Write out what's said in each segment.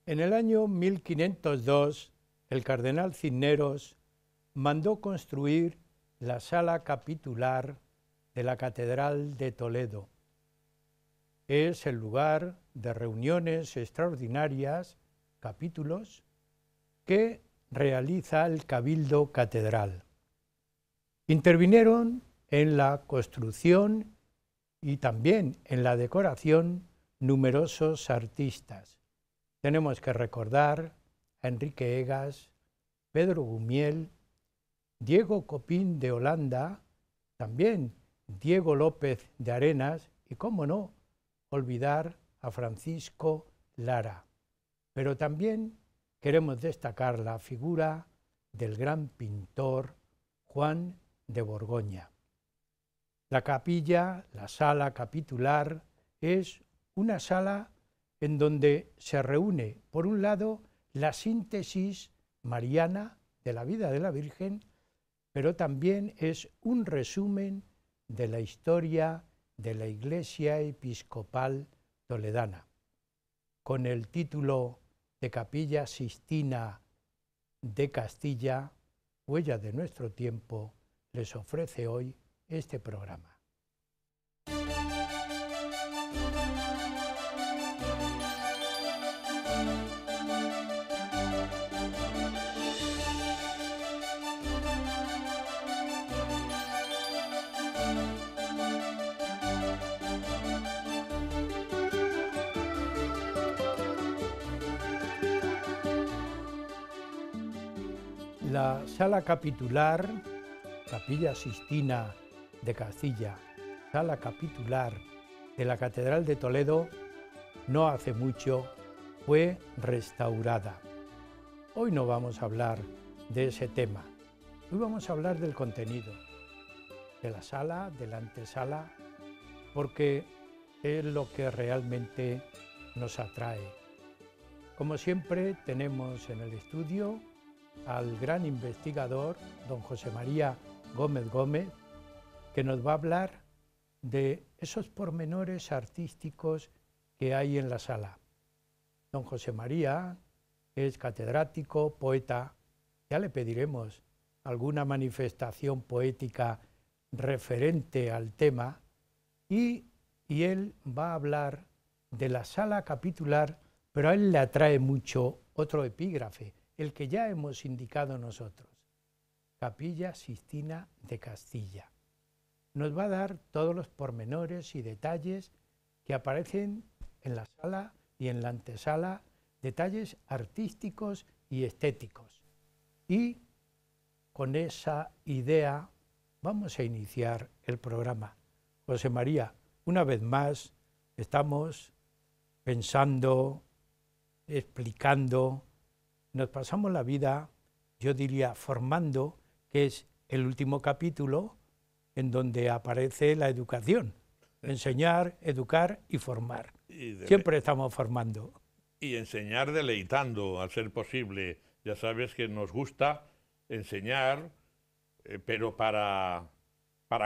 En el año 1502, el cardenal Cisneros mandó construir la sala capitular de la Catedral de Toledo. Es el lugar de reuniones extraordinarias, capítulos, que realiza el Cabildo Catedral. Intervinieron en la construcción y también en la decoración numerosos artistas. Tenemos que recordar a Enrique Egas, Pedro Gumiel, Diego Copín de Holanda, también Diego López de Arenas y, cómo no, olvidar a Francisco Lara. Pero también queremos destacar la figura del gran pintor Juan de Borgoña. La capilla, la sala capitular, es una sala en donde se reúne, por un lado, la síntesis mariana de la vida de la Virgen, pero también es un resumen de la historia de la Iglesia Episcopal Toledana. Con el título de Capilla Sixtina de Castilla, huella de nuestro tiempo, les ofrece hoy este programa. La sala capitular, Capilla Sixtina de Castilla, sala capitular de la Catedral de Toledo, no hace mucho fue restaurada. Hoy no vamos a hablar de ese tema, hoy vamos a hablar del contenido, de la sala, de la antesala, porque es lo que realmente nos atrae. Como siempre, tenemos en el estudio al gran investigador, don José María Gómez Gómez, que nos va a hablar de esos pormenores artísticos que hay en la sala. Don José María es catedrático, poeta, ya le pediremos alguna manifestación poética referente al tema, y él va a hablar de la sala capitular, pero a él le atrae mucho otro epígrafe, el que ya hemos indicado nosotros, Capilla Sixtina de Castilla. Nos va a dar todos los pormenores y detalles que aparecen en la sala y en la antesala, detalles artísticos y estéticos. Y con esa idea vamos a iniciar el programa. José María, una vez más estamos pensando, explicando, nos pasamos la vida, yo diría, formando, que es el último capítulo en donde aparece la educación. Enseñar, educar y formar. Siempre estamos formando. Y enseñar deleitando, al ser posible. Ya sabes que nos gusta enseñar, pero para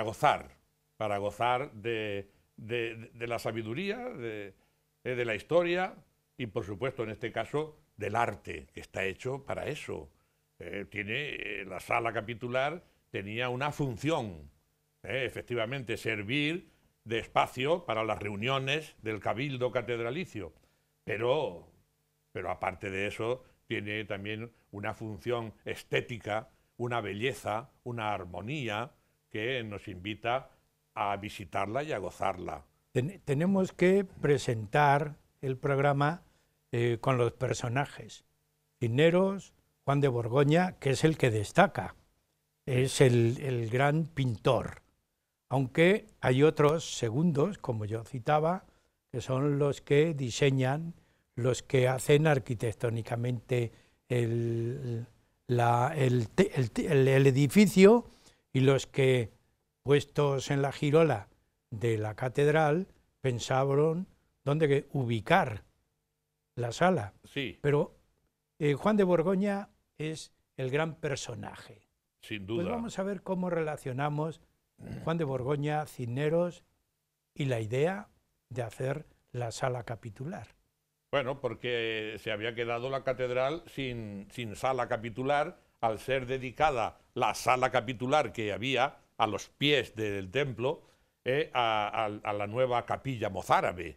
gozar de la sabiduría, de la historia y, por supuesto, en este caso, del arte, que está hecho para eso. La sala capitular tenía una función, efectivamente, servir de espacio para las reuniones del Cabildo Catedralicio, pero aparte de eso, tiene también una función estética, una belleza, una armonía que nos invita a visitarla y a gozarla. Tenemos que presentar el programa con los personajes. Cisneros, Juan de Borgoña, que es el que destaca, es el gran pintor, aunque hay otros segundos, como yo citaba, que son los que diseñan, los que hacen arquitectónicamente el edificio, y los que, puestos en la girola de la catedral, pensaron dónde ubicar la sala. Sí. Pero Juan de Borgoña es el gran personaje. Sin duda. Pues vamos a ver cómo relacionamos Juan de Borgoña, Cisneros y la idea de hacer la sala capitular. Bueno, porque se había quedado la catedral sin sala capitular, al ser dedicada la sala capitular que había a los pies del templo a la nueva capilla mozárabe.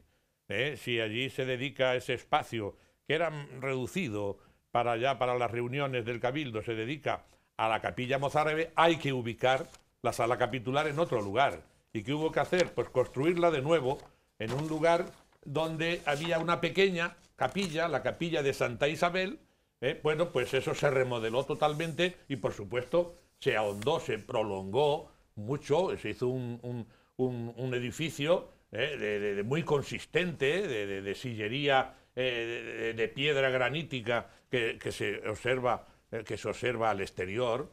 Si allí se dedica ese espacio, que era reducido para las reuniones del cabildo, se dedica a la capilla mozárabe, hay que ubicar la sala capitular en otro lugar. ¿Y qué hubo que hacer? Pues construirla de nuevo en un lugar donde había una pequeña capilla, la capilla de Santa Isabel. Bueno, pues eso se remodeló totalmente y, por supuesto, se ahondó, se prolongó mucho, se hizo un edificio muy consistente, de sillería de piedra granítica que se observa al exterior,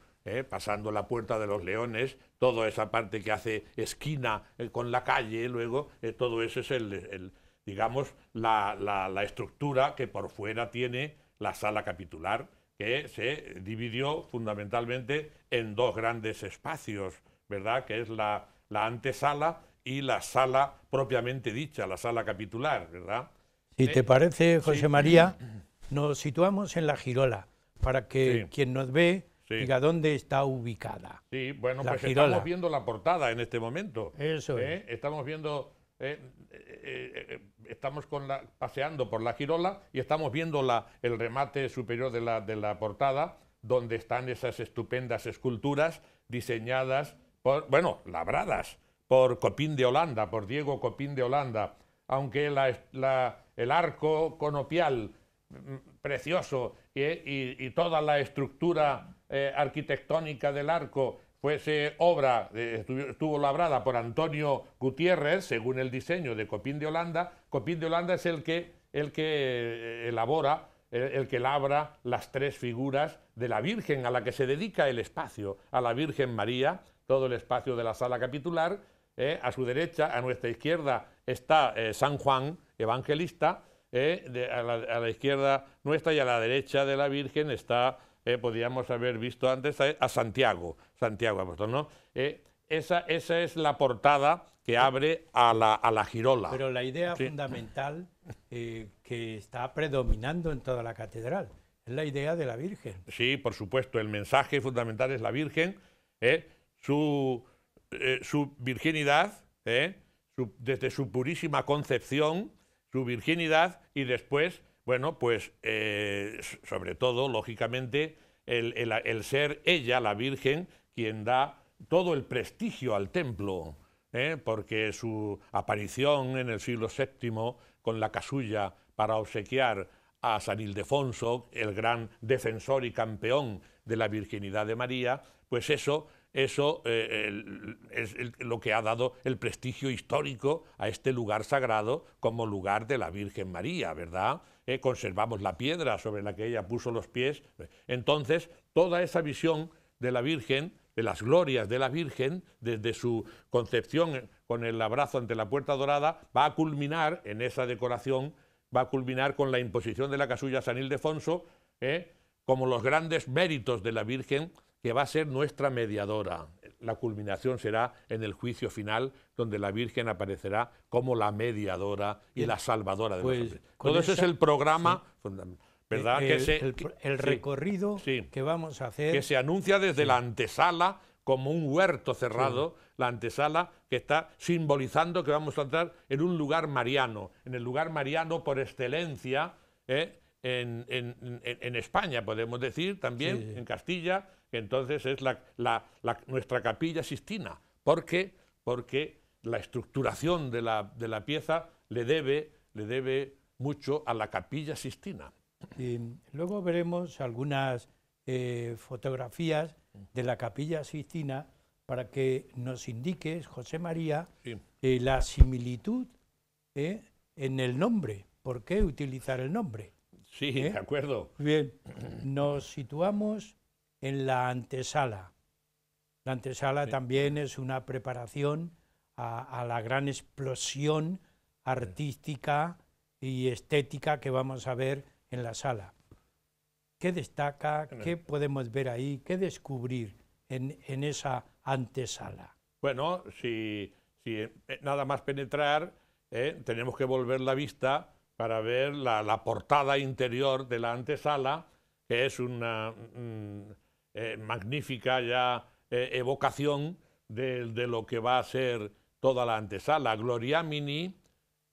pasando la Puerta de los Leones, toda esa parte que hace esquina con la calle, luego todo eso es digamos, la estructura que por fuera tiene la sala capitular, que se dividió fundamentalmente en dos grandes espacios, ¿verdad? Que es la antesala y la sala propiamente dicha, la sala capitular, ¿verdad? Si te parece, José sí. María, nos situamos en la girola, para que Sí. quien nos ve Sí. diga dónde está ubicada. Sí, bueno, La pues girola. estamos viendo la portada en este momento. Eso es. Estamos viendo, estamos paseando por la girola y estamos viendo el remate superior de la portada, donde están esas estupendas esculturas diseñadas labradas por Copín de Holanda, por Diego Copín de Holanda, aunque el arco conopial precioso y toda la estructura arquitectónica del arco fuese obra, estuvo labrada por Antonio Gutiérrez, según el diseño de Copín de Holanda. Copín de Holanda es el que elabora, el que labra las tres figuras de la Virgen, a la que se dedica el espacio, a la Virgen María, todo el espacio de la sala capitular. A su derecha, a nuestra izquierda, está San Juan Evangelista, a la izquierda nuestra, y a la derecha de la Virgen está, podríamos haber visto antes, a Santiago apóstol, ¿no? Esa es la portada que abre a la girola. Pero la idea fundamental que está predominando en toda la catedral es la idea de la Virgen. Sí, por supuesto, el mensaje fundamental es la Virgen, su virginidad, desde su purísima concepción, su virginidad, y después, bueno, pues sobre todo, lógicamente, el ser ella, la Virgen, quien da todo el prestigio al templo, porque su aparición en el siglo VII con la casulla para obsequiar a San Ildefonso, el gran defensor y campeón de la virginidad de María, pues eso es lo que ha dado el prestigio histórico a este lugar sagrado como lugar de la Virgen María, ¿verdad? Conservamos la piedra sobre la que ella puso los pies. Entonces, toda esa visión de la Virgen, de las glorias de la Virgen, desde su concepción con el abrazo ante la Puerta Dorada, va a culminar en esa decoración, va a culminar con la imposición de la casulla a San Ildefonso, como los grandes méritos de la Virgen, que va a ser nuestra mediadora. La culminación será en el juicio final, donde la Virgen aparecerá como la mediadora y la salvadora de los hombres. Todo ese es el programa, ¿verdad? El recorrido que vamos a hacer. Que se anuncia desde la antesala, como un huerto cerrado, la antesala que está simbolizando que vamos a entrar en un lugar mariano, en el lugar mariano por excelencia, en España, podemos decir, también, en Castilla, que entonces es nuestra Capilla Sixtina, porque la estructuración de la pieza le debe mucho a la Capilla Sixtina. Luego veremos algunas fotografías de la Capilla Sixtina para que nos indiques, José María, la similitud en el nombre. ¿Por qué utilizar el nombre? Sí, de acuerdo. Bien, nos situamos en la antesala. La antesala también es una preparación a la gran explosión artística y estética que vamos a ver en la sala. ¿Qué destaca? ¿Qué podemos ver ahí? ¿Qué descubrir en esa antesala? Bueno, si nada más penetrar, tenemos que volver la vista la portada interior de la antesala, que es una magnífica ya evocación de lo que va a ser toda la antesala. Gloriamini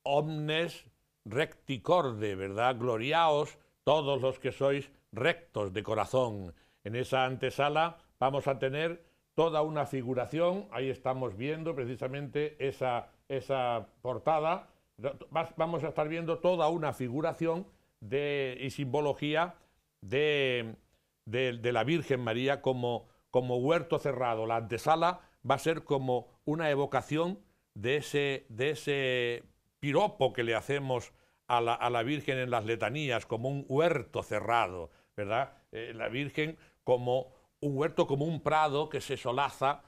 omnes recti corde, ¿verdad? Gloriaos todos los que sois rectos de corazón. En esa antesala vamos a tener toda una figuración, ahí estamos viendo precisamente esa portada, vamos a estar viendo toda una figuración y simbología de la Virgen María como huerto cerrado. La antesala va a ser como una evocación de ese piropo que le hacemos a la Virgen en las letanías, como un huerto cerrado, ¿verdad? La Virgen como un huerto, como un prado que se solaza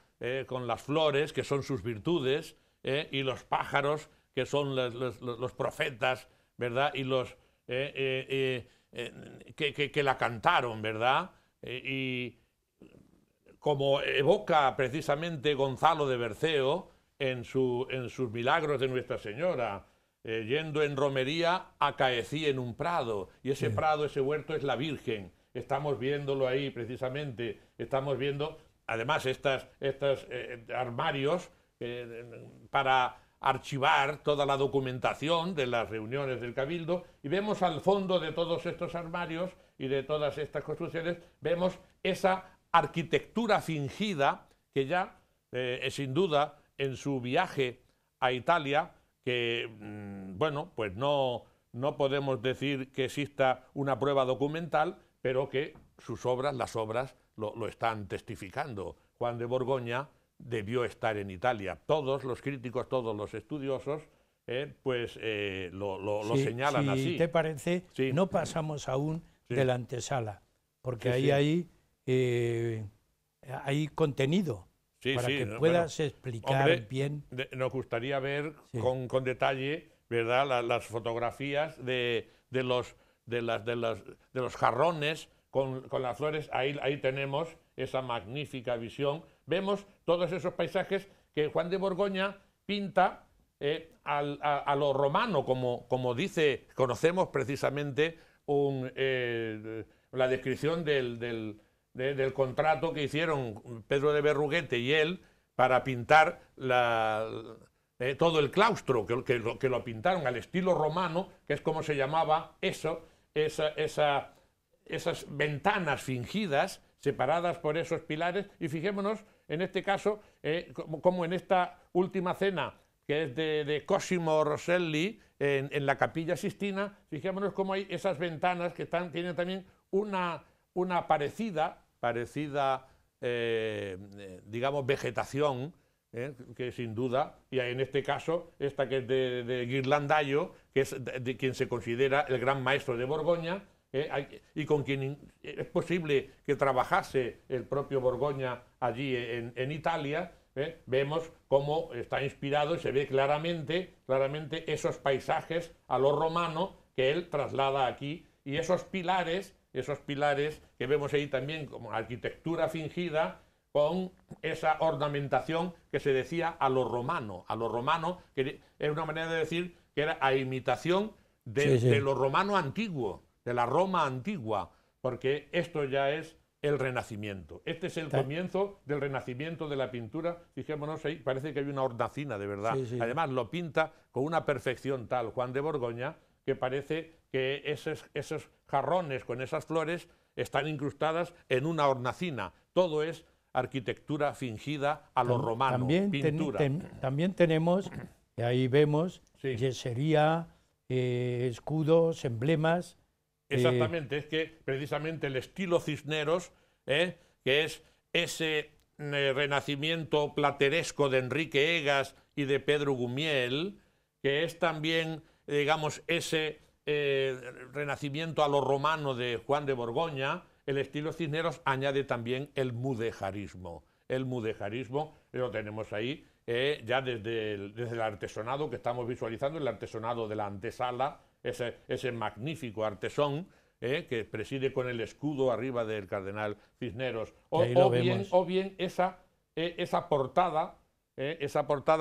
con las flores, que son sus virtudes, y los pájaros, que son los profetas, ¿verdad? Y los que la cantaron, ¿verdad? Y como evoca precisamente Gonzalo de Berceo en sus milagros de Nuestra Señora, yendo en romería, acaecí en un prado, y ese prado, ese huerto es la Virgen. Estamos viéndolo ahí precisamente, estamos viendo además estos armarios para archivar toda la documentación de las reuniones del Cabildo, y vemos al fondo de todos estos armarios y de todas estas construcciones, vemos esa arquitectura fingida que ya, sin duda, en su viaje a Italia, que, bueno, pues no podemos decir que exista una prueba documental, pero que sus obras, las obras, lo están testificando. Juan de Borgoña debió estar en Italia. Todos los críticos, todos los estudiosos, lo señalan así. Si te parece, sí. No pasamos aún Sí. de la antesala, porque Sí, ahí sí. hay contenido para que puedas explicar hombre, bien. Nos gustaría ver Sí. con detalle, ¿verdad?, las fotografías de los jarrones con las flores. Ahí tenemos esa magnífica visión. Vemos todos esos paisajes que Juan de Borgoña pinta a lo romano, como dice, conocemos precisamente la descripción del contrato que hicieron Pedro de Berruguete y él para pintar todo el claustro, que lo pintaron al estilo romano, que es como se llamaba esas ventanas fingidas, separadas por esos pilares. Y fijémonos, en este caso, como en esta última cena, que es de Cosimo Rosselli, en la Capilla Sistina, fijémonos cómo hay esas ventanas que tienen también una parecida digamos, vegetación, que sin duda, y en este caso, esta que es de Ghirlandaio, que es de quien se considera el gran maestro de Borgoña, y con quien es posible que trabajase el propio Borgoña allí en Italia. Vemos cómo está inspirado y se ve claramente esos paisajes a lo romano que él traslada aquí, y esos pilares que vemos ahí también como arquitectura fingida, con esa ornamentación que se decía a lo romano, que es una manera de decir que era a imitación de lo romano antiguo, de la Roma antigua, porque esto ya es el Renacimiento. Este es el comienzo del Renacimiento de la pintura. Fijémonos ahí, parece que hay una hornacina, de verdad. Además, lo pinta con una perfección tal Juan de Borgoña, que parece que esos jarrones con esas flores están incrustadas en una hornacina. Todo es arquitectura fingida a lo romano, pintura. También tenemos, y ahí vemos, yesería, escudos, emblemas. Exactamente, es que precisamente el estilo Cisneros, que es ese renacimiento plateresco de Enrique Egas y de Pedro Gumiel, que es también, digamos, ese renacimiento a lo romano de Juan de Borgoña. El estilo Cisneros añade también el mudéjarismo. El mudéjarismo lo tenemos ahí ya desde el artesonado que estamos visualizando, el artesonado de la antesala, ese magnífico artesón que preside con el escudo arriba del cardenal Cisneros. O bien esa portada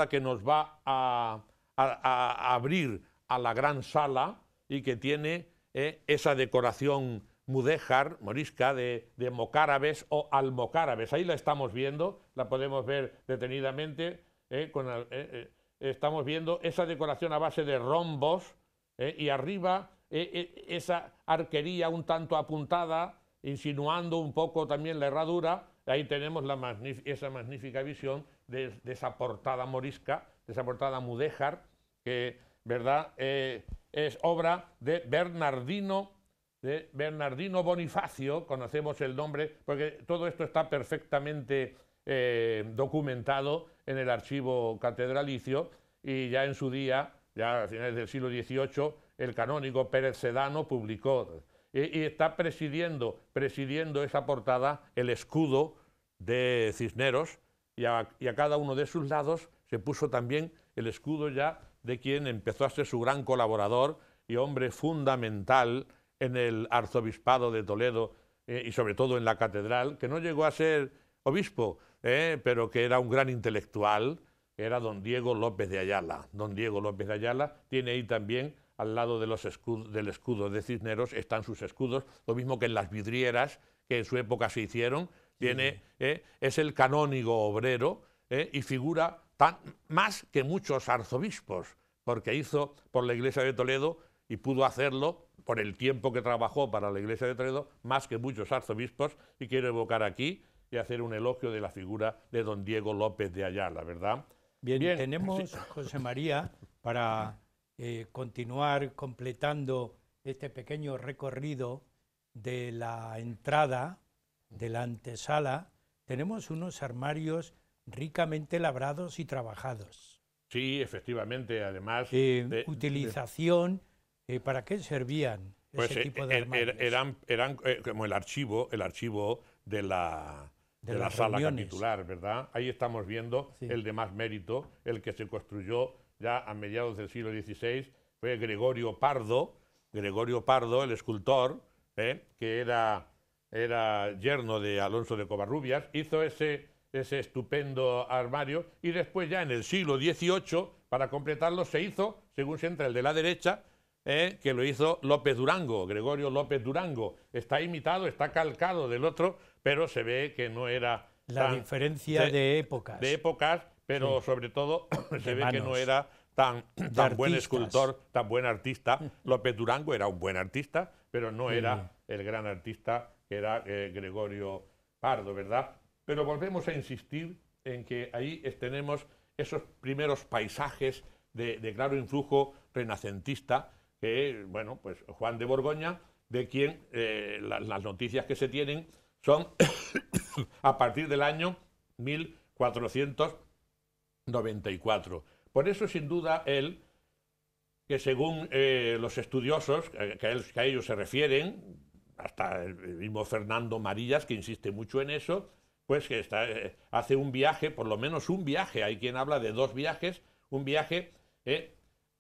que nos va a abrir a la gran sala, y que tiene esa decoración mudéjar, morisca, de mocárabes o almocárabes. Ahí la estamos viendo, la podemos ver detenidamente. Estamos viendo esa decoración a base de rombos y arriba esa arquería un tanto apuntada, insinuando un poco también la herradura. Ahí tenemos esa magnífica visión de esa portada morisca, de esa portada mudéjar, que, ¿verdad?, es obra de Bernardino Bonifacio. Conocemos el nombre porque todo esto está perfectamente documentado en el archivo catedralicio, y ya en su día, ya a finales del siglo XVIII, el canónigo Pérez Sedano publicó, y está presidiendo esa portada el escudo de Cisneros, y a cada uno de sus lados se puso también el escudo ya de quien empezó a ser su gran colaborador y hombre fundamental en el arzobispado de Toledo y sobre todo en la catedral, que no llegó a ser obispo, pero que era un gran intelectual, era don Diego López de Ayala. Don Diego López de Ayala tiene ahí también, al lado de del escudo de Cisneros, están sus escudos, lo mismo que en las vidrieras que en su época se hicieron. Es el canónigo obrero y figura más que muchos arzobispos, porque hizo por la Iglesia de Toledo y pudo hacerlo por el tiempo que trabajó para la Iglesia de Toledo, más que muchos arzobispos, y quiero evocar aquí y hacer un elogio de la figura de don Diego López de Ayala, ¿verdad? Bien, tenemos, sí, José María, para continuar completando este pequeño recorrido de la entrada, de la antesala, tenemos unos armarios ricamente labrados y trabajados. Sí, efectivamente, además... utilización, ¿para qué servían ese tipo de armarios? Eran como el archivo de la sala capitular, ¿verdad? Ahí estamos viendo, sí, el de más mérito, el que se construyó ya a mediados del siglo XVI, fue Gregorio Pardo, el escultor, que era yerno de Alonso de Covarrubias, hizo ese estupendo armario, y después ya en el siglo XVIII, para completarlo, se hizo, según se entra el de la derecha, que lo hizo López Durango, Gregorio López Durango. Está imitado, está calcado del otro, pero se ve que no era... La diferencia de épocas. De épocas, pero sí, sobre todo se ve que no era tan buen escultor, tan buen artista. López Durango era un buen artista, pero no era el gran artista que era Gregorio Pardo, ¿verdad? Pero volvemos a insistir en que ahí tenemos esos primeros paisajes de claro influjo renacentista, que, bueno, pues Juan de Borgoña, de quien las noticias que se tienen son a partir del año 1494. Por eso, sin duda, él, que según los estudiosos que a ellos se refieren, hasta el mismo Fernando Marías, que insiste mucho en eso, pues que hace un viaje, por lo menos un viaje, hay quien habla de 2 viajes, un viaje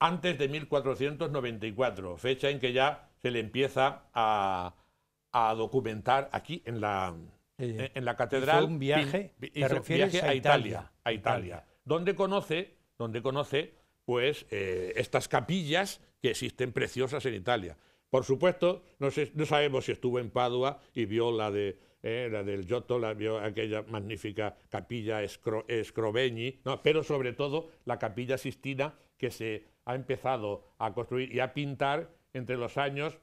antes de 1494, fecha en que ya se le empieza a documentar aquí en la catedral. Hizo un viaje, a Italia, donde conoce pues estas capillas que existen preciosas en Italia. Por supuesto, no sabemos si estuvo en Padua y vio la del Giotto, vio aquella magnífica capilla Scrovegni, ¿no? Pero sobre todo la capilla Sistina, que se ha empezado a construir y a pintar entre los años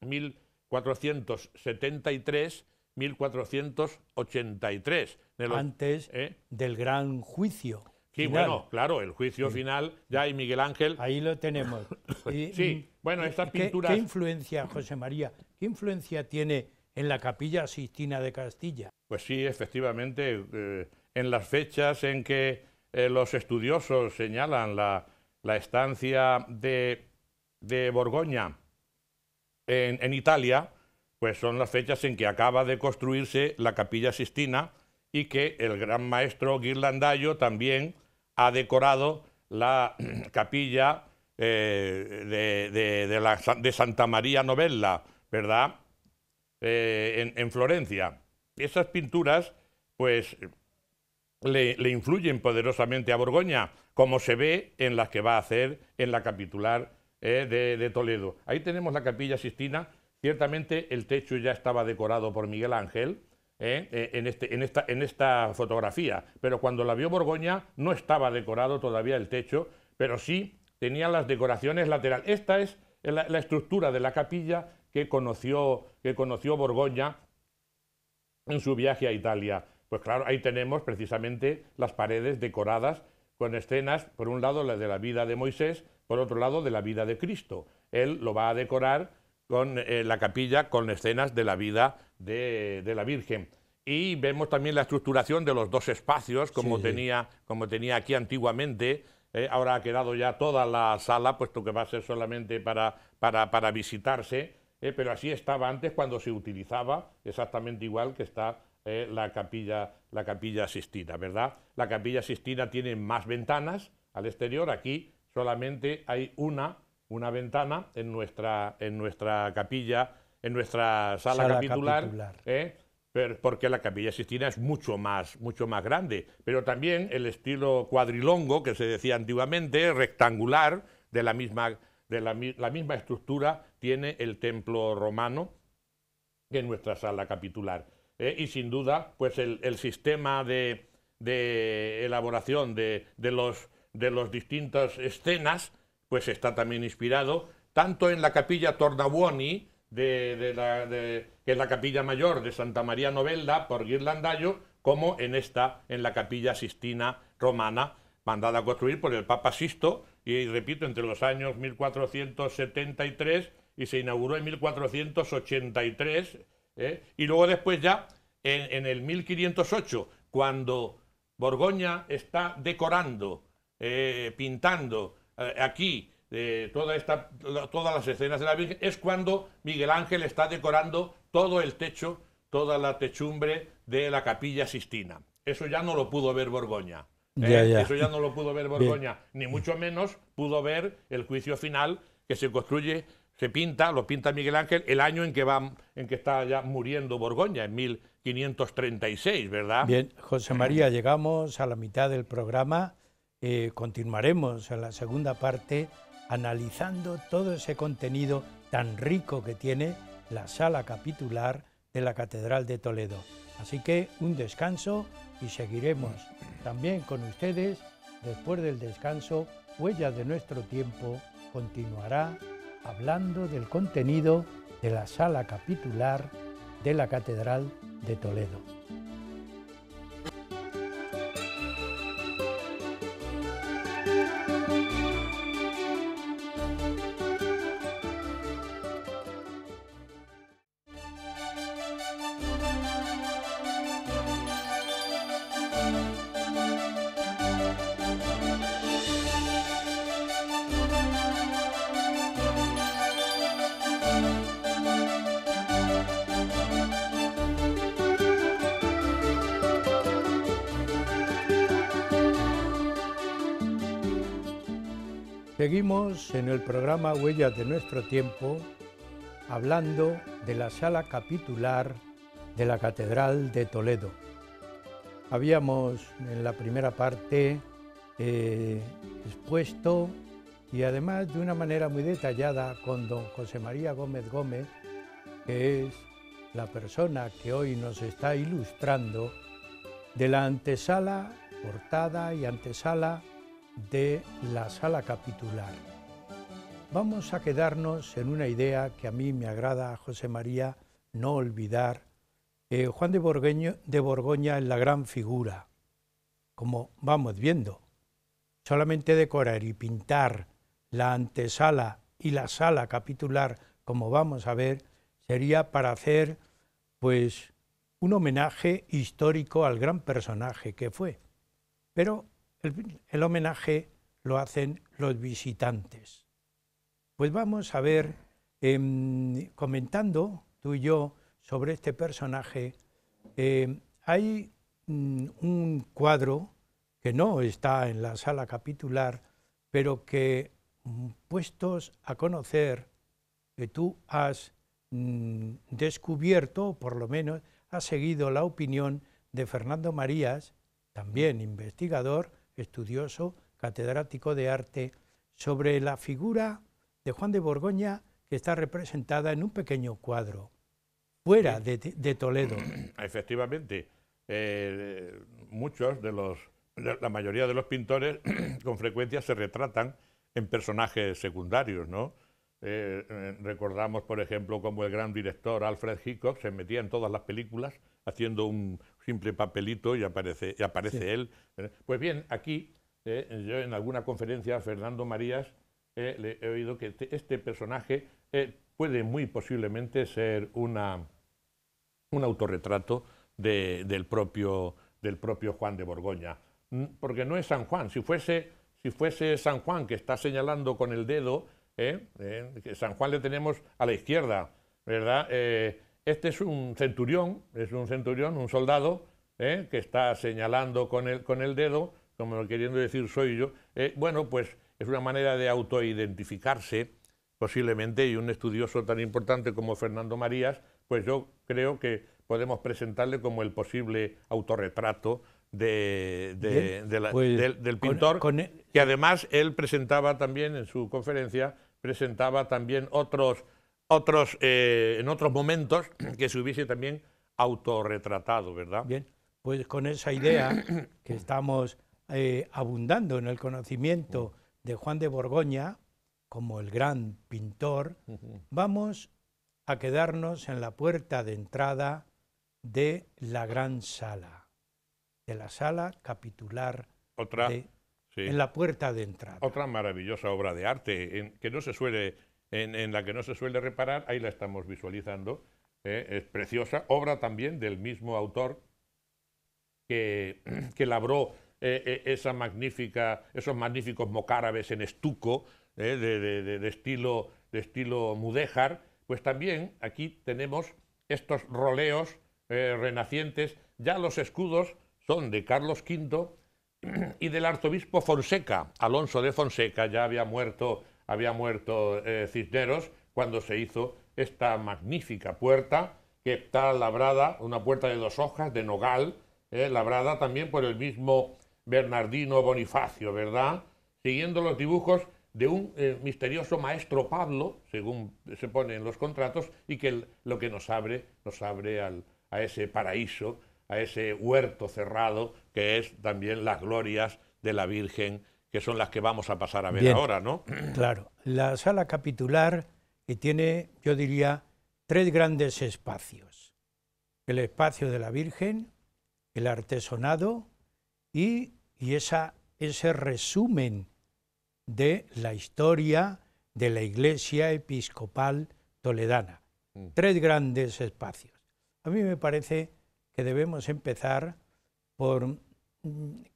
1473-1483. Antes del gran juicio. Sí, final. Bueno, claro, el juicio final, ya hay Miguel Ángel. Ahí lo tenemos. Sí, bueno, estas pinturas... ¿Qué influencia, José María, qué influencia tiene en la Capilla Sistina de Castilla? Pues sí, efectivamente, en las fechas en que los estudiosos señalan la estancia de Borgoña en Italia, pues son las fechas en que acaba de construirse la Capilla Sistina y que el gran maestro Ghirlandaio también ha decorado la capilla de Santa María Novella, ¿verdad?, en Florencia. Esas pinturas, pues, le influyen poderosamente a Borgoña, como se ve en las que va a hacer en la capitular de Toledo. Ahí tenemos la Capilla Sixtina. Ciertamente el techo ya estaba decorado por Miguel Ángel en esta fotografía, pero cuando la vio Borgoña no estaba decorado todavía el techo, pero sí tenía las decoraciones laterales. Esta es la estructura de la capilla que conoció Borgoña en su viaje a Italia. Pues claro, ahí tenemos precisamente las paredes decoradas con escenas, por un lado la de la vida de Moisés, por otro lado de la vida de Cristo. Él lo va a decorar con la capilla con escenas de la vida de la Virgen. Y vemos también la estructuración de los dos espacios, como tenía aquí antiguamente. Ahora ha quedado ya toda la sala, puesto que va a ser solamente para visitarse, pero así estaba antes cuando se utilizaba, exactamente igual que está la capilla Sixtina, ¿verdad? La capilla Sixtina tiene más ventanas al exterior. Aquí solamente hay una ventana en nuestra capilla, en nuestra sala capitular. Porque la Capilla Sixtina es mucho más grande, pero también el estilo cuadrilongo, que se decía antiguamente, rectangular, de la misma estructura, tiene el templo romano en nuestra sala capitular. Y sin duda, pues el sistema de elaboración de los distintas escenas, pues está también inspirado tanto en la Capilla Tornabuoni, que es la capilla mayor de Santa María Novella por Ghirlandaio, como en la Capilla Sixtina romana, mandada a construir por el Papa Sisto, y repito, entre los años 1473 y se inauguró en 1483, y luego después ya, en el 1508, cuando Borgoña está decorando, pintando aquí todas las escenas de la Virgen, es cuando Miguel Ángel está decorando todo el techo, toda la techumbre de la Capilla Sixtina. Eso ya no lo pudo ver Borgoña. Eso ya no lo pudo ver Borgoña, ni mucho menos pudo ver el juicio final que se construye, lo pinta Miguel Ángel el año en que está ya muriendo Borgoña, en 1536, ¿verdad? Bien, José María, llegamos a la mitad del programa. Continuaremos en la segunda parte analizando todo ese contenido tan rico que tiene la sala capitular de la Catedral de Toledo. Así que un descanso y seguiremos también con ustedes. Después del descanso, Huellas de nuestro tiempo continuará hablando del contenido de la sala capitular de la Catedral de Toledo. Seguimos en el programa Huellas de nuestro tiempo, hablando de la sala capitular de la Catedral de Toledo. Habíamos en la primera parte expuesto, y además de una manera muy detallada, con don José María Gómez Gómez, que es la persona que hoy nos está ilustrando, de la antesala, portada y antesala de la sala capitular. Vamos a quedarnos en una idea que a mí me agrada, José María, no olvidar. Juan de Borgoña es la gran figura, como vamos viendo. Solamente decorar y pintar la antesala y la sala capitular, como vamos a ver, sería para hacer pues un homenaje histórico al gran personaje que fue. Pero el homenaje lo hacen los visitantes. Pues vamos a ver, comentando tú y yo sobre este personaje, hay un cuadro que no está en la sala capitular, pero que puestos a conocer, que tú has descubierto, o por lo menos has seguido la opinión de Fernando Marías, también investigador, estudioso, catedrático de arte, sobre la figura de Juan de Borgoña que está representada en un pequeño cuadro, fuera de Toledo. Efectivamente, la mayoría de los pintores con frecuencia se retratan en personajes secundarios, ¿no? Recordamos, por ejemplo, como el gran director Alfred Hitchcock se metía en todas las películas haciendo un simple papelito y aparece Sí. él. Pues bien, aquí, yo en alguna conferencia a Fernando Marías le he oído que este personaje puede muy posiblemente ser un autorretrato del propio Juan de Borgoña. Porque no es San Juan. Si fuese San Juan que está señalando con el dedo, que San Juan le tenemos a la izquierda, ¿verdad? Este es un centurión, un soldado, que está señalando con el dedo, como queriendo decir soy yo. Bueno, pues es una manera de autoidentificarse, posiblemente, y un estudioso tan importante como Fernando Marías, pues yo creo que podemos presentarle como el posible autorretrato del pintor, que además él presentaba también en su conferencia, presentaba también en otros momentos que se hubiese también autorretratado, ¿verdad? Bien, pues con esa idea que estamos abundando en el conocimiento de Juan de Borgoña como el gran pintor, vamos a quedarnos en la puerta de entrada de la gran sala, de la sala capitular, en la puerta de entrada. Otra maravillosa obra de arte en la que no se suele reparar, ahí la estamos visualizando, es preciosa, obra también del mismo autor que labró esos magníficos mocárabes en estuco de estilo mudéjar. Pues también aquí tenemos estos roleos renacientes. Ya los escudos son de Carlos V y del arzobispo Fonseca, Alonso de Fonseca. Ya había muerto Cisneros cuando se hizo esta magnífica puerta, que está labrada, una puerta de 2 hojas de nogal, labrada también por el mismo Bernardino Bonifacio, ¿verdad? Siguiendo los dibujos de un misterioso maestro Pablo, según se pone en los contratos, y que lo que nos abre a ese paraíso, a ese huerto cerrado, que es también las glorias de la Virgen, que son las que vamos a pasar a ver Bien, ahora, ¿no? Claro, la sala capitular que tiene, yo diría, 3 grandes espacios. El espacio de la Virgen, el artesonado y ese resumen de la historia de la Iglesia Episcopal Toledana. 3 grandes espacios. A mí me parece que debemos empezar por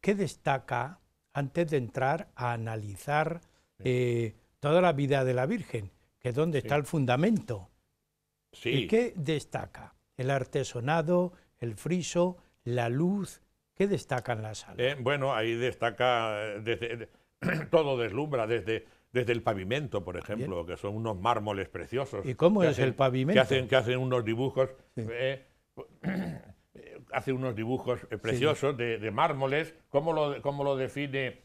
qué destaca, antes de entrar a analizar toda la vida de la Virgen, que es donde está el fundamento. Sí. ¿Y qué destaca? El artesonado, el friso, la luz, ¿qué destaca en la sala? Bueno, ahí destaca, todo deslumbra, desde el pavimento, por ejemplo, que son unos mármoles preciosos. ¿Y cómo es el pavimento? Que hacen unos dibujos, preciosos de mármoles. ¿Cómo lo define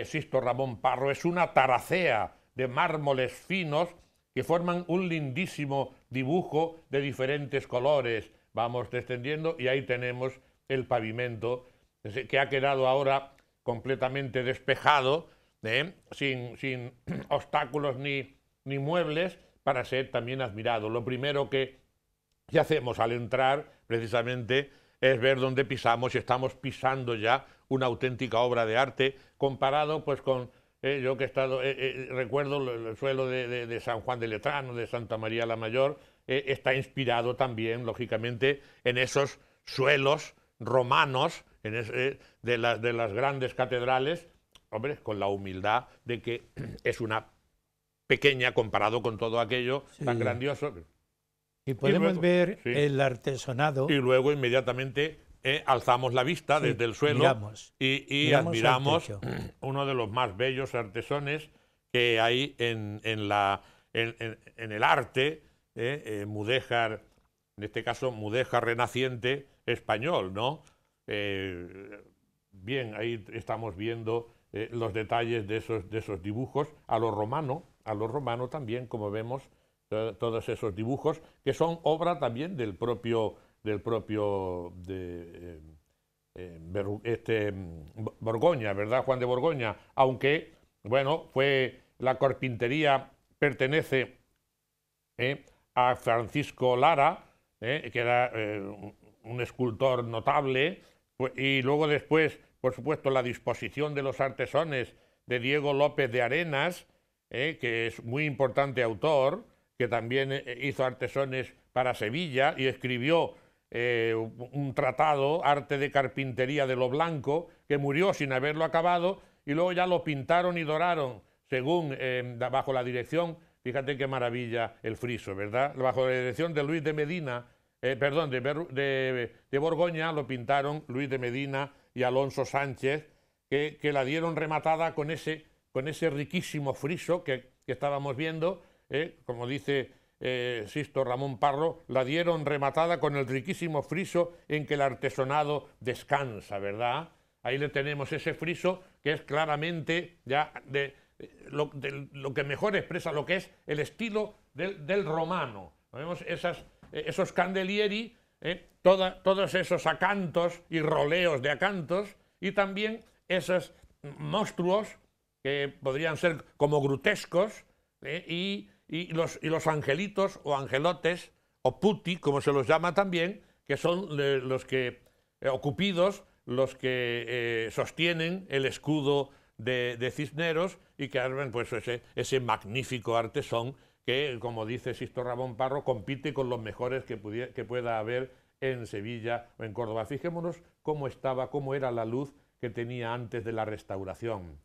Sisto Ramón Parro? Es una taracea de mármoles finos que forman un lindísimo dibujo de diferentes colores. Vamos descendiendo y ahí tenemos el pavimento, que ha quedado ahora completamente despejado, sin obstáculos ni muebles, para ser también admirado. Lo primero que hacemos al entrar, precisamente, es ver dónde pisamos, y estamos pisando ya una auténtica obra de arte, comparado pues con, yo que he estado, recuerdo el suelo de San Juan de Letrán, de Santa María la Mayor, está inspirado también, lógicamente, en esos suelos romanos de las grandes catedrales, hombre, con la humildad de que es una pequeña comparado con todo aquello tan grandioso. Y podemos ver el artesonado. Y luego inmediatamente alzamos la vista desde el suelo y admiramos uno de los más bellos artesones que hay en el arte mudéjar, en este caso mudéjar renaciente español, ¿no? Bien, ahí estamos viendo los detalles de esos dibujos a lo romano, a lo romano también, como vemos, todos esos dibujos, que son obra también del propio Borgoña, ¿verdad? Juan de Borgoña, aunque, bueno, la carpintería pertenece a Francisco Lara, que era un escultor notable, y luego después, por supuesto, la disposición de los artesones de Diego López de Arenas, que es muy importante autor, que también hizo artesones para Sevilla y escribió un tratado, Arte de Carpintería de lo Blanco, que murió sin haberlo acabado, y luego ya lo pintaron y doraron, según bajo la dirección, fíjate qué maravilla el friso, ¿verdad? Bajo la dirección de Luis de Medina, perdón, de Borgoña, lo pintaron Luis de Medina y Alonso Sánchez, que la dieron rematada con ese riquísimo friso que estábamos viendo, como dice Sisto Ramón Parro, la dieron rematada con el riquísimo friso en que el artesonado descansa, ¿verdad? Ahí le tenemos ese friso que es claramente ya lo que mejor expresa lo que es el estilo del romano. Vemos esos candelieri, todos esos acantos y roleos de acantos, y también esos monstruos que podrían ser como grutescos, y los angelitos o angelotes, o putti, como se los llama también, que son los que, o cupidos, los que sostienen el escudo de Cisneros, y que arman pues ese magnífico artesón que, como dice Sisto Ramón Parro, compite con los mejores que pueda haber en Sevilla o en Córdoba. Fijémonos cómo era la luz que tenía antes de la restauración,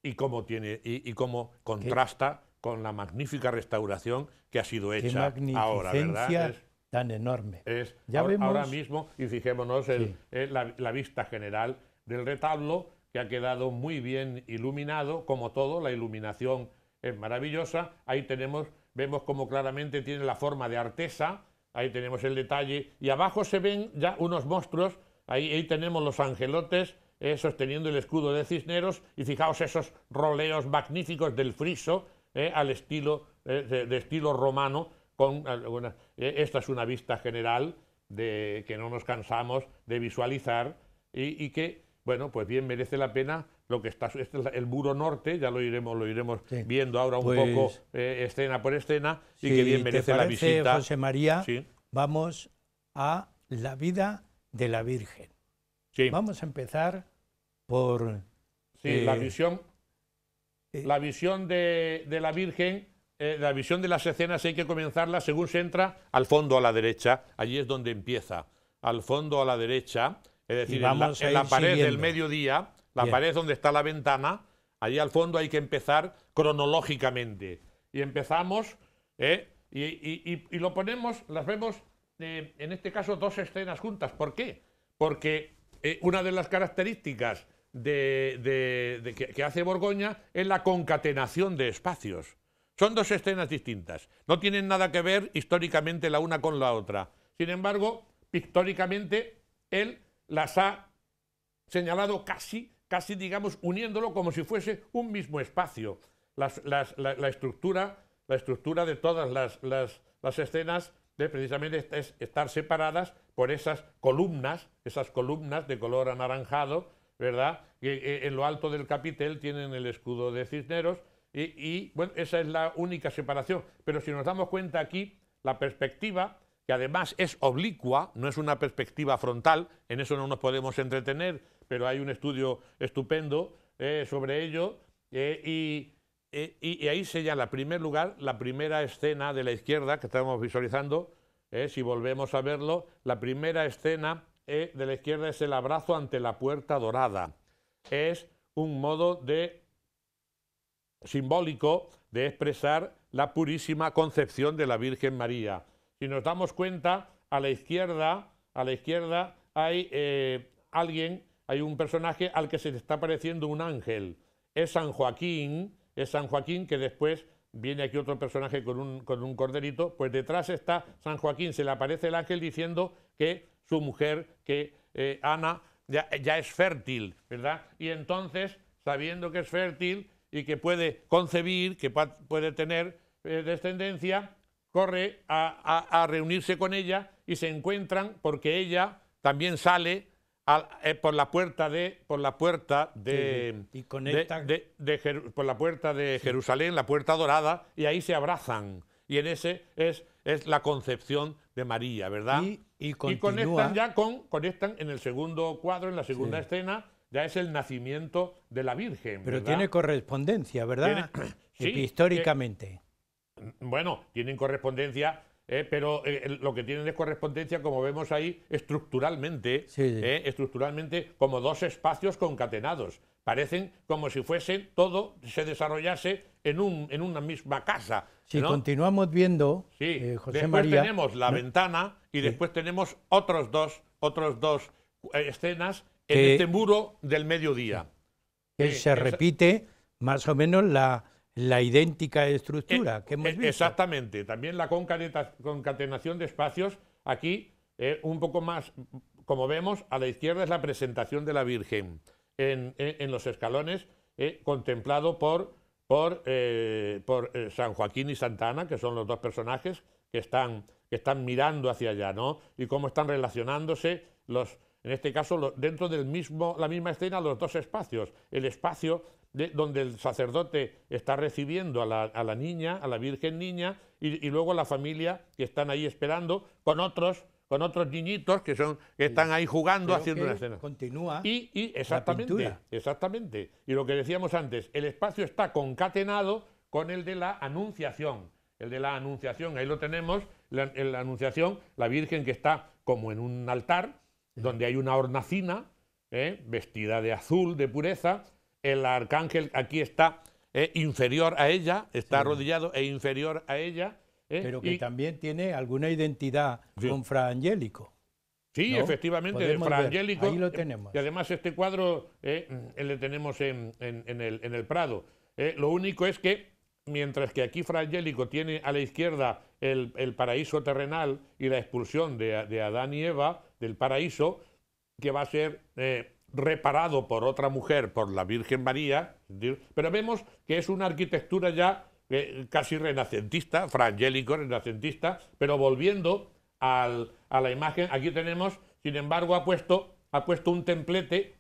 y cómo contrasta con la magnífica restauración que ha sido hecha ahora, ¿verdad? Tan enorme. Ya vemos ahora mismo, y fijémonos la vista general del retablo, que ha quedado muy bien iluminado, como todo, la iluminación es maravillosa. Ahí vemos como claramente tiene la forma de artesa, ahí tenemos el detalle, y abajo se ven ya unos monstruos, ahí tenemos los angelotes sosteniendo el escudo de Cisneros, y fijaos esos roleos magníficos del friso, al estilo, de estilo romano. Esta es una vista general que no nos cansamos de visualizar, y que, bueno, pues bien merece la pena lo que está. Este es el muro norte, ya lo iremos viendo ahora un poco, escena por escena, y que bien merece la visita. José María, vamos a la vida de la Virgen. Vamos a empezar por... la visión de la Virgen. La visión de las escenas hay que comenzarla según se entra al fondo a la derecha. Allí es donde empieza, al fondo a la derecha, es decir, en la pared del mediodía, la pared donde está la ventana. Allí al fondo hay que empezar cronológicamente. Y empezamos, y lo ponemos, las vemos, en este caso, dos escenas juntas. ¿Por qué? Porque una de las características que hace Borgoña es la concatenación de espacios. Son dos escenas distintas, no tienen nada que ver históricamente la una con la otra. Sin embargo, pictóricamente, él las ha señalado casi digamos, uniéndolo como si fuese un mismo espacio. La estructura de todas las escenas precisamente es estar separadas por esas columnas de color anaranjado, ¿verdad? Que en lo alto del capitel tienen el escudo de Cisneros. Y bueno, esa es la única separación. Pero si nos damos cuenta aquí, la perspectiva, que además es oblicua, no es una perspectiva frontal, en eso no nos podemos entretener, pero hay un estudio estupendo sobre ello, y ahí señala, en primer lugar, la primera escena de la izquierda que estamos visualizando. Si volvemos a verlo, la primera escena de la izquierda es el abrazo ante la puerta dorada. Es un modo simbólico de expresar la purísima concepción de la Virgen María. Si nos damos cuenta, a la izquierda hay un personaje al que se le está pareciendo un ángel. Es San Joaquín, que después viene aquí otro personaje con un corderito. Pues detrás está San Joaquín, se le aparece el ángel diciendo que su mujer, Ana, ya es fértil, ¿verdad? Y entonces, sabiendo que es fértil, y que puede concebir, que puede tener descendencia, corre a reunirse con ella y se encuentran porque ella también sale por la puerta de por la puerta de Jerusalén, la puerta dorada, y ahí se abrazan, y en ese es la concepción de María, ¿verdad? Y conectan en el segundo cuadro, en la segunda escena, ya es el nacimiento de la Virgen, pero ¿verdad? tiene correspondencia, ¿verdad? Sí, históricamente. Bueno, tienen correspondencia, pero lo que tienen es correspondencia, como vemos ahí, estructuralmente, estructuralmente como dos espacios concatenados. Parecen como si todo se desarrollase en una misma casa. Si ¿no? continuamos viendo, José después María, tenemos la ventana y después tenemos otros dos escenas en este muro del mediodía. Que se repite más o menos la idéntica estructura que hemos visto. Exactamente. También la concatenación de espacios. Aquí, un poco más, como vemos, a la izquierda es la presentación de la Virgen en los escalones, contemplado por San Joaquín y Santa Ana, que son los dos personajes que están mirando hacia allá, ¿no? Y cómo están relacionándose en este caso, dentro la misma escena, los dos espacios. El espacio donde el sacerdote está recibiendo a la niña, a la Virgen Niña, y luego la familia que están ahí esperando con otros niñitos que están ahí jugando, haciendo una escena. Continúa. Exactamente. Y lo que decíamos antes, el espacio está concatenado con el de la Anunciación. El de la Anunciación, ahí lo tenemos, en la Anunciación, la Virgen que está como en un altar, donde hay una hornacina, vestida de azul, de pureza. El arcángel aquí está inferior a ella, está arrodillado e inferior a ella. Pero que también tiene alguna identidad con Fra Angelico. Sí, ¿no? efectivamente, de Fra Angelico. Ahí lo tenemos. Y además este cuadro le tenemos en el Prado. Lo único es que, mientras que aquí Fra Angelico tiene a la izquierda el paraíso terrenal y la expulsión de Adán y Eva del paraíso, que va a ser reparado por otra mujer, por la Virgen María, pero vemos que es una arquitectura ya casi renacentista, Fra Angelico renacentista, pero volviendo a la imagen, aquí tenemos, sin embargo, ha puesto un templete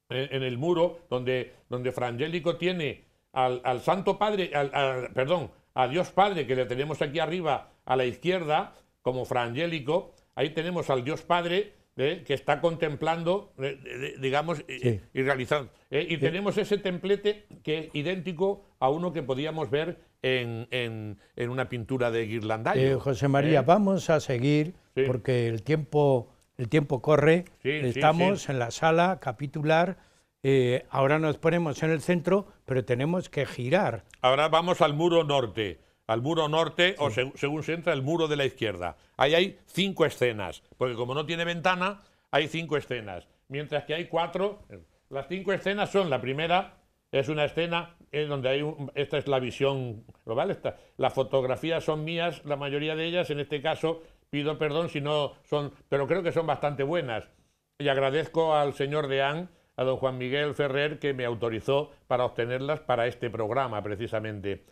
en el muro donde Fra Angelico tiene al Santo Padre, a Dios Padre, que le tenemos aquí arriba a la izquierda, como Fra Angelico. Ahí tenemos al Dios Padre que está contemplando, digamos, y realizando. Y tenemos ese templete que es idéntico a uno que podíamos ver en una pintura de Ghirlandaio. José María, vamos a seguir, porque el tiempo corre. Estamos en la sala capitular. Ahora nos ponemos en el centro, pero tenemos que girar. Ahora vamos al muro norte. O según se entra, el muro de la izquierda. Ahí hay 5 escenas, porque como no tiene ventana, hay 5 escenas. Mientras que hay 4, las 5 escenas son, la primera es una escena donde esta es la visión global, las fotografías son mías, la mayoría de ellas, en este caso pido perdón si no son, pero creo que son bastante buenas. Y agradezco al señor Deán, a don Juan Miguel Ferrer, que me autorizó para obtenerlas para este programa, precisamente.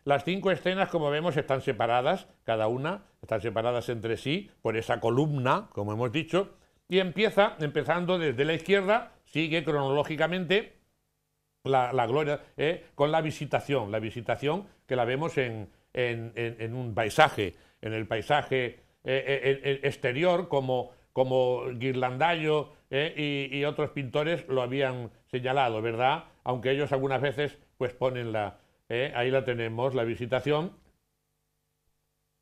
Las 5 escenas, como vemos, están separadas, cada una, están separadas entre sí por esa columna, como hemos dicho, y empezando desde la izquierda, sigue cronológicamente la gloria, con la visitación que la vemos en un paisaje, en el paisaje exterior, como Ghirlandaio y otros pintores lo habían señalado, ¿verdad? Aunque ellos algunas veces pues ponen ahí la tenemos, la visitación.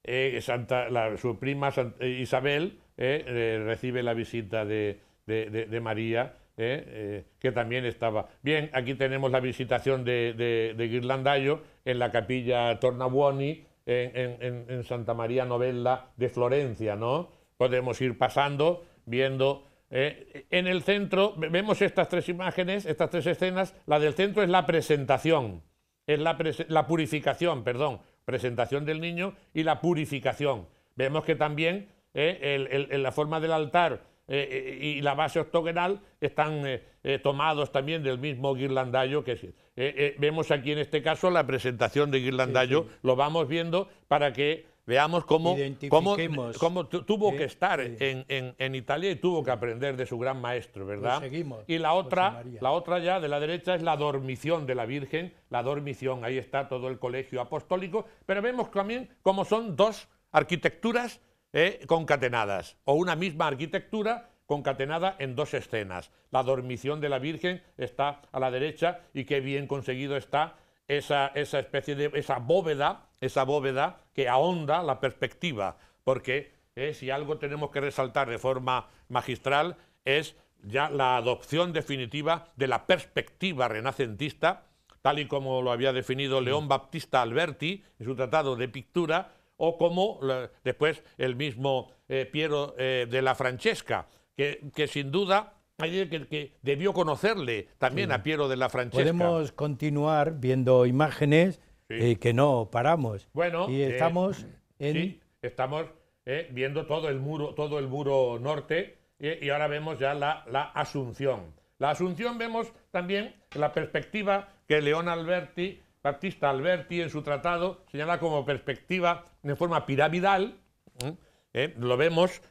Su prima Isabel recibe la visita de María, que también estaba. Bien, aquí tenemos la visitación de Ghirlandaio en la capilla Tornabuoni, en Santa María Novella de Florencia, ¿no? Podemos ir pasando, viendo. En el centro vemos estas 3 imágenes, estas 3 escenas. La del centro es la presentación. Es la purificación, presentación del niño y la purificación. Vemos que también la forma del altar y la base octogonal están tomados también del mismo Ghirlandaio, que vemos aquí en este caso la presentación de Ghirlandaio, Sí, sí. lo vamos viendo para que veamos cómo tuvo que estar en Italia y tuvo que aprender de su gran maestro, ¿verdad? seguimos, Y la otra ya de la derecha es la dormición de la Virgen, la dormición, ahí está todo el colegio apostólico, pero vemos también cómo son dos arquitecturas concatenadas, o una misma arquitectura concatenada en dos escenas. La dormición de la Virgen está a la derecha y qué bien conseguido está esa especie de esa bóveda que ahonda la perspectiva, porque si algo tenemos que resaltar de forma magistral es ya la adopción definitiva de la perspectiva renacentista, tal y como lo había definido León Battista Alberti en su tratado de Pictura, o como después el mismo Piero de la Francesca, que sin duda que debió conocerle también a Piero de la Francesca. Podemos continuar viendo imágenes que no paramos. Bueno, y estamos estamos viendo todo el muro norte y ahora vemos ya la Asunción. La Asunción vemos también la perspectiva que León Battista Alberti en su tratado señala como perspectiva de forma piramidal. Lo vemos,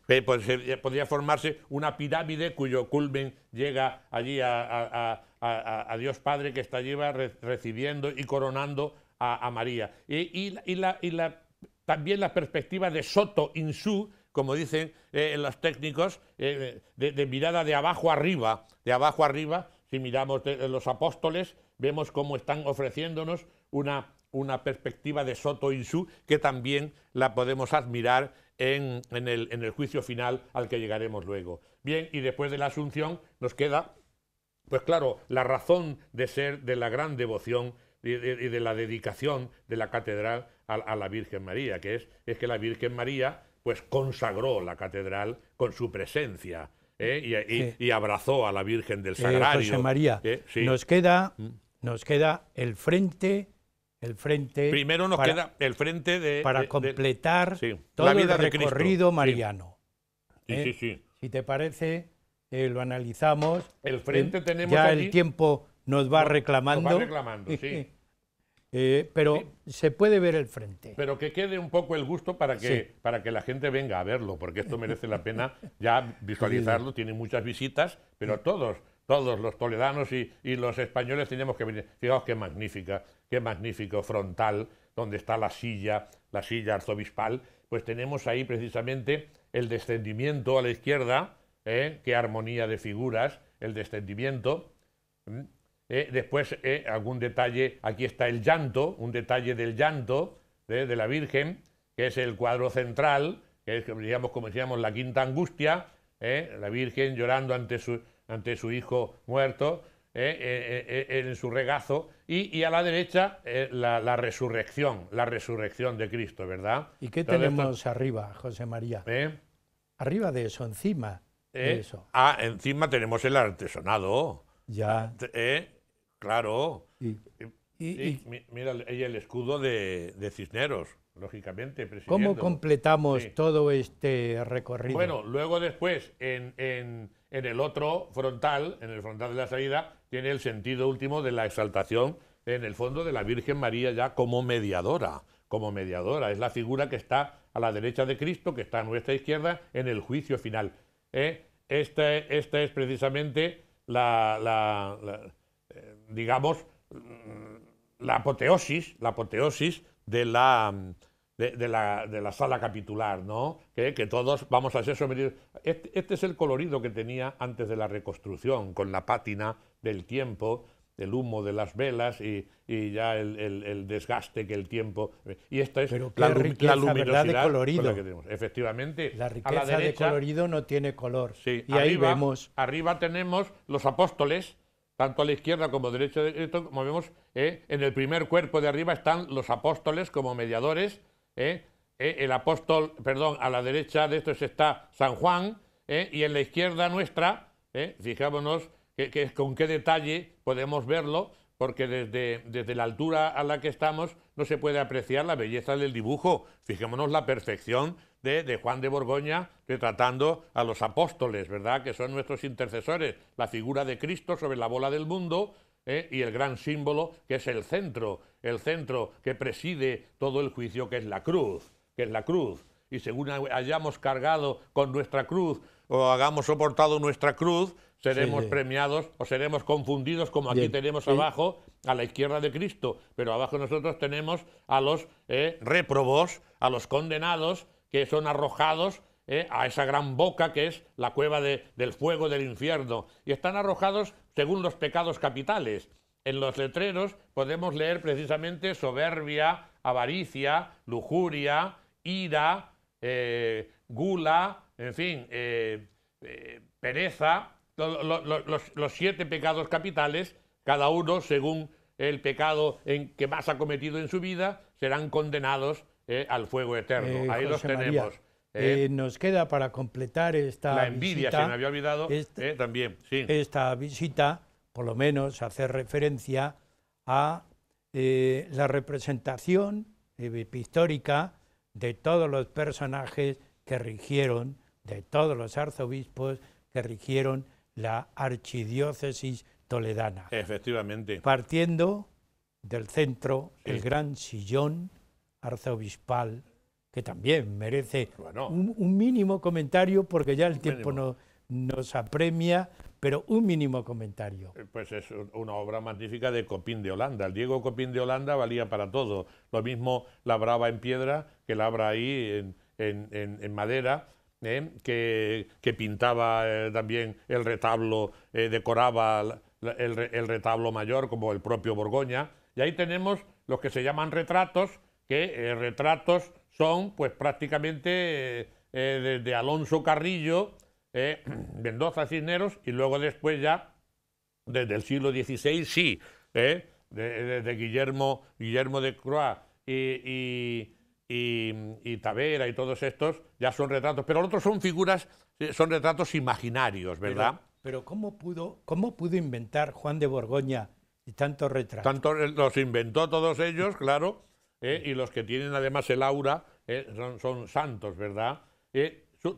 podría formarse una pirámide cuyo culmen llega allí a Dios Padre, que está allí recibiendo y coronando a María. También la perspectiva de Soto in su, como dicen los técnicos, de mirada de abajo arriba. De abajo arriba, si miramos los apóstoles, vemos cómo están ofreciéndonos una perspectiva de Soto in su, que también la podemos admirar en el juicio final al que llegaremos luego. Bien, y después de la Asunción nos queda, pues claro, la razón de ser de la gran devoción y de la dedicación de la catedral a la Virgen María, que es que la Virgen María pues consagró la catedral con su presencia y abrazó a la Virgen del Sagrario. José María, Sí. nos queda el frente. Primero nos queda el frente para completar sí, todo la vida el recorrido mariano. Sí. Si te parece, lo analizamos. El frente tenemos ya allí, el tiempo nos va reclamando. Nos va reclamando, sí. Pero se puede ver el frente. Pero que quede un poco el gusto para que la gente venga a verlo, porque esto merece la pena ya visualizarlo. Tiene muchas visitas, pero todos los toledanos y los españoles tenemos que venir. Fijaos qué magnífico frontal, donde está la silla arzobispal. Pues tenemos ahí precisamente el descendimiento a la izquierda, qué armonía de figuras, el descendimiento. Después algún detalle, aquí está el llanto, un detalle del llanto de la Virgen, que es el cuadro central, que es, digamos, como decíamos, la quinta angustia, la Virgen llorando ante su hijo muerto, en su regazo, y a la derecha la resurrección de Cristo, ¿verdad? ¿Y qué tenemos arriba, José María? Arriba de eso, encima de eso. Encima tenemos el artesonado. Ya. Claro. Y mira, ahí el escudo de Cisneros, lógicamente. ¿Cómo completamos todo este recorrido? Bueno, luego después, en el otro frontal, en el frontal de la salida, tiene el sentido último de la exaltación, en el fondo, de la Virgen María ya como mediadora. Es la figura que está a la derecha de Cristo, que está a nuestra izquierda, en el juicio final. Esta es precisamente digamos, la apoteosis de la sala capitular, ¿no? Que todos vamos a ser sometidos. Este es el colorido que tenía antes de la reconstrucción, con la pátina del tiempo, el humo de las velas y ya el desgaste que el tiempo... Y esta es la luminosidad, ¿verdad?, de colorido. con la que tenemos. Efectivamente, la riqueza a la derecha, de colorido no tiene color. Sí, y ahí vemos... Arriba tenemos los apóstoles, tanto a la izquierda como a la derecha, como vemos, en el primer cuerpo de arriba están los apóstoles como mediadores. El apóstol, perdón, a la derecha de estos está San Juan, y en la izquierda nuestra, fijámonos con qué detalle podemos verlo, porque desde la altura a la que estamos no se puede apreciar la belleza del dibujo. Fijémonos la perfección de Juan de Borgoña retratando a los apóstoles, ¿verdad?, que son nuestros intercesores. La figura de Cristo sobre la bola del mundo, y el gran símbolo que es el centro que preside todo el juicio, que es la cruz, Y según hayamos cargado con nuestra cruz o hagamos soportado nuestra cruz, seremos premiados o seremos confundidos, como aquí tenemos abajo a la izquierda de Cristo, pero abajo nosotros tenemos a los réprobos, a los condenados, que son arrojados a esa gran boca que es la cueva del fuego del infierno, y están arrojados según los pecados capitales. En los letreros podemos leer precisamente soberbia, avaricia, lujuria, ira, gula, en fin, pereza, los 7 pecados capitales, cada uno según el pecado que más ha cometido en su vida, serán condenados al fuego eterno. Ahí los tenemos. Nos queda para completar esta la envidia, visita, se me había olvidado también. Sí. Esta visita, por lo menos, hacer referencia a la representación pictórica de todos los personajes que rigieron, de todos los arzobispos que rigieron la archidiócesis toledana. Efectivamente. Partiendo del centro, el gran sillón arzobispal, que también merece un mínimo comentario, porque ya el tiempo nos apremia, pero un mínimo comentario. Pues es una obra magnífica de Copín de Holanda. El Diego Copín de Holanda valía para todo. Lo mismo labraba en piedra que labra ahí en madera, que pintaba también el retablo, decoraba el retablo mayor, como el propio Borgoña. Y ahí tenemos los que se llaman retratos, que retratos son pues prácticamente desde Alonso Carrillo, Mendoza Cisneros, y luego después ya, desde el siglo XVI, sí, de Guillermo de Croix y Tavera y todos estos, ya son retratos, pero los otros son figuras, son retratos imaginarios, ¿verdad? Pero ¿cómo pudo inventar Juan de Borgoña y tantos retratos? Los inventó todos ellos, claro, y los que tienen además el aura son santos, ¿verdad?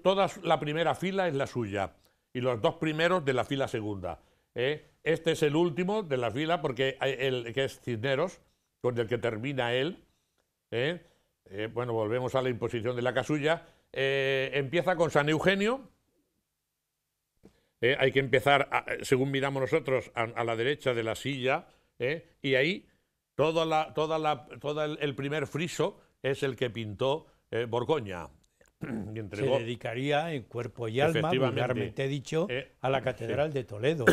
Toda la primera fila es la suya y los 2 primeros de la fila segunda. Este es el último de la fila, porque que es Cisneros, con el que termina él. Bueno, volvemos a la imposición de la casulla. Empieza con San Eugenio. Hay que empezar, según miramos nosotros, a la derecha de la silla, y ahí todo el primer friso es el que pintó Borgoña. Y entregó, se dedicaría en cuerpo y alma, vulgarmente dicho, a la Catedral de Toledo.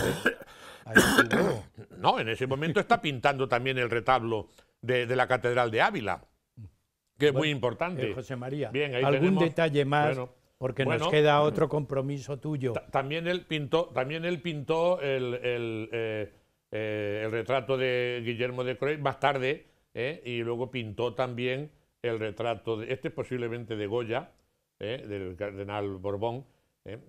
Ahí estuvo. No, en ese momento está pintando también el retablo de la Catedral de Ávila, que es muy importante. José María, bien, algún detalle más, porque nos queda otro compromiso tuyo. También él pintó el retrato de Guillermo de Croix más tarde, y luego pintó también el retrato este posiblemente de Goya, del cardenal Borbón,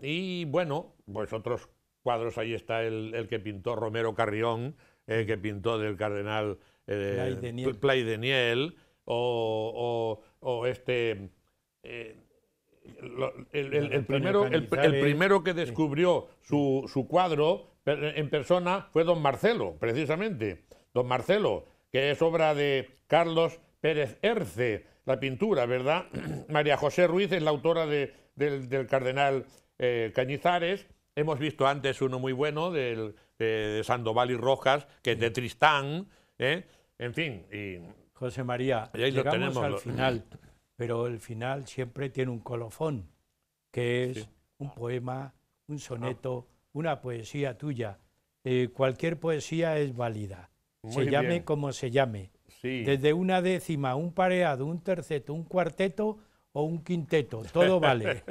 y bueno, pues otros cuadros. Ahí está el que pintó Romero Carrión, que pintó del cardenal Play-Deniel, o el primero que descubrió su cuadro en persona fue don Marcelo, precisamente. Don Marcelo, que es obra de Carlos Pérez Herce, la pintura, ¿verdad? María José Ruiz es la autora del cardenal Cañizares. Hemos visto antes uno muy bueno de Sandoval y Rojas, que es de Tristán, en fin. José María, llegamos al final, pero el final siempre tiene un colofón, que es un poema, un soneto, una poesía tuya. Cualquier poesía es válida, se llame como se llame. Sí. Desde una décima, un pareado, un terceto, un cuarteto o un quinteto, todo vale.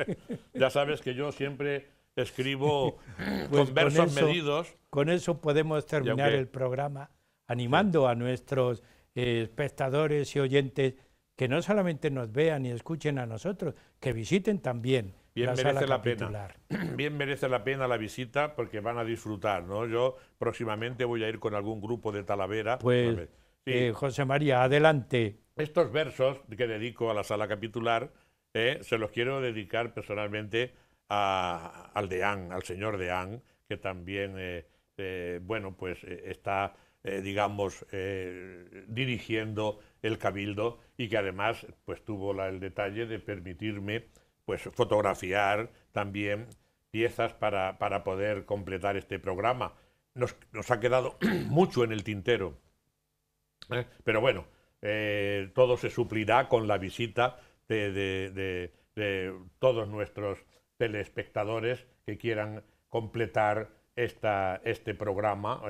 Ya sabes que yo siempre escribo pues con versos medidos. Con eso podemos terminar el programa, animando a nuestros espectadores y oyentes que no solamente nos vean y escuchen a nosotros, que visiten también la sala capitular. Bien merece la pena la visita, porque van a disfrutar, ¿no? Yo próximamente voy a ir con algún grupo de Talavera. Pues, José María, adelante. Estos versos que dedico a la sala capitular, se los quiero dedicar personalmente al deán, al señor deán, que también bueno, pues está, digamos, dirigiendo el Cabildo y que además pues tuvo el detalle de permitirme pues fotografiar también piezas para poder completar este programa. Nos ha quedado mucho en el tintero, pero bueno, todo se suplirá con la visita de todos nuestros telespectadores que quieran completar este programa,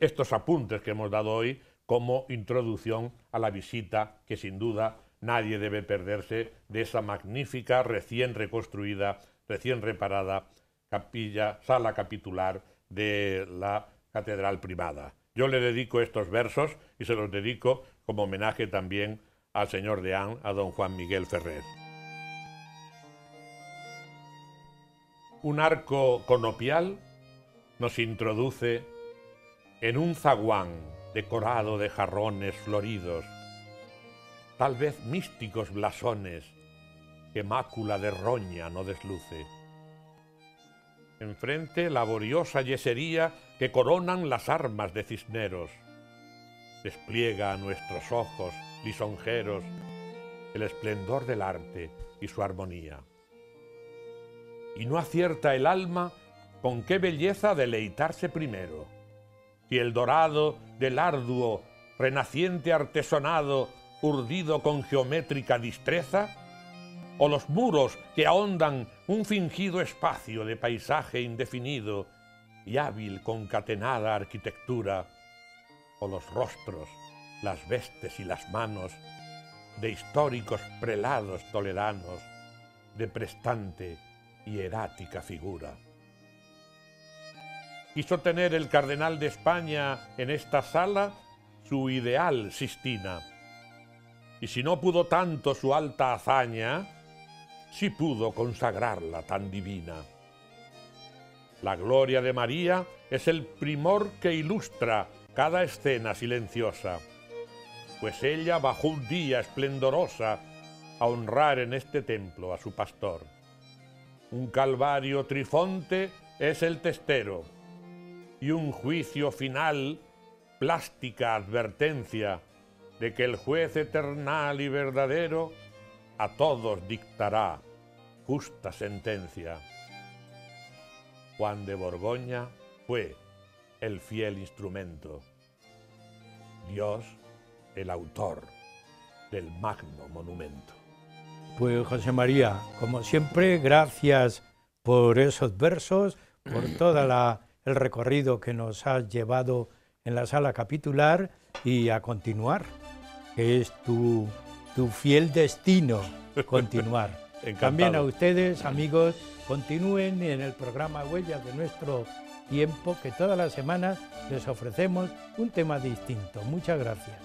estos apuntes que hemos dado hoy como introducción a la visita que sin duda nadie debe perderse de esa magnífica, recién reconstruida, recién reparada sala capitular de la Catedral Primada. Yo le dedico estos versos y se los dedico como homenaje también al señor deán, a don Juan Miguel Ferrer. Un arco conopial nos introduce en un zaguán decorado de jarrones floridos, tal vez místicos blasones que mácula de roña no desluce. Enfrente laboriosa yesería que coronan las armas de Cisneros. Despliega a nuestros ojos lisonjeros el esplendor del arte y su armonía. Y no acierta el alma con qué belleza deleitarse primero, si el dorado del arduo, renaciente artesonado, urdido con geométrica destreza, o los muros que ahondan un fingido espacio de paisaje indefinido y hábil concatenada arquitectura, o los rostros, las vestes y las manos de históricos prelados toledanos, de prestante y hierática figura. Quiso tener el cardenal de España en esta sala su ideal Sistina, y si no pudo tanto su alta hazaña, sí pudo consagrarla tan divina. La gloria de María es el primor que ilustra cada escena silenciosa, pues ella bajó un día esplendorosa a honrar en este templo a su pastor. Un calvario trifonte es el testero, y un juicio final, plástica advertencia de que el juez eternal y verdadero a todos dictará justa sentencia. Juan de Borgoña fue el fiel instrumento, Dios el autor del magno monumento. Pues José María, como siempre, gracias por esos versos, por todo el recorrido que nos has llevado en la sala capitular y a continuar, que es tu fiel destino continuar. También a ustedes, amigos, continúen en el programa Huellas de Nuestro Tiempo, que todas las semanas les ofrecemos un tema distinto. Muchas gracias.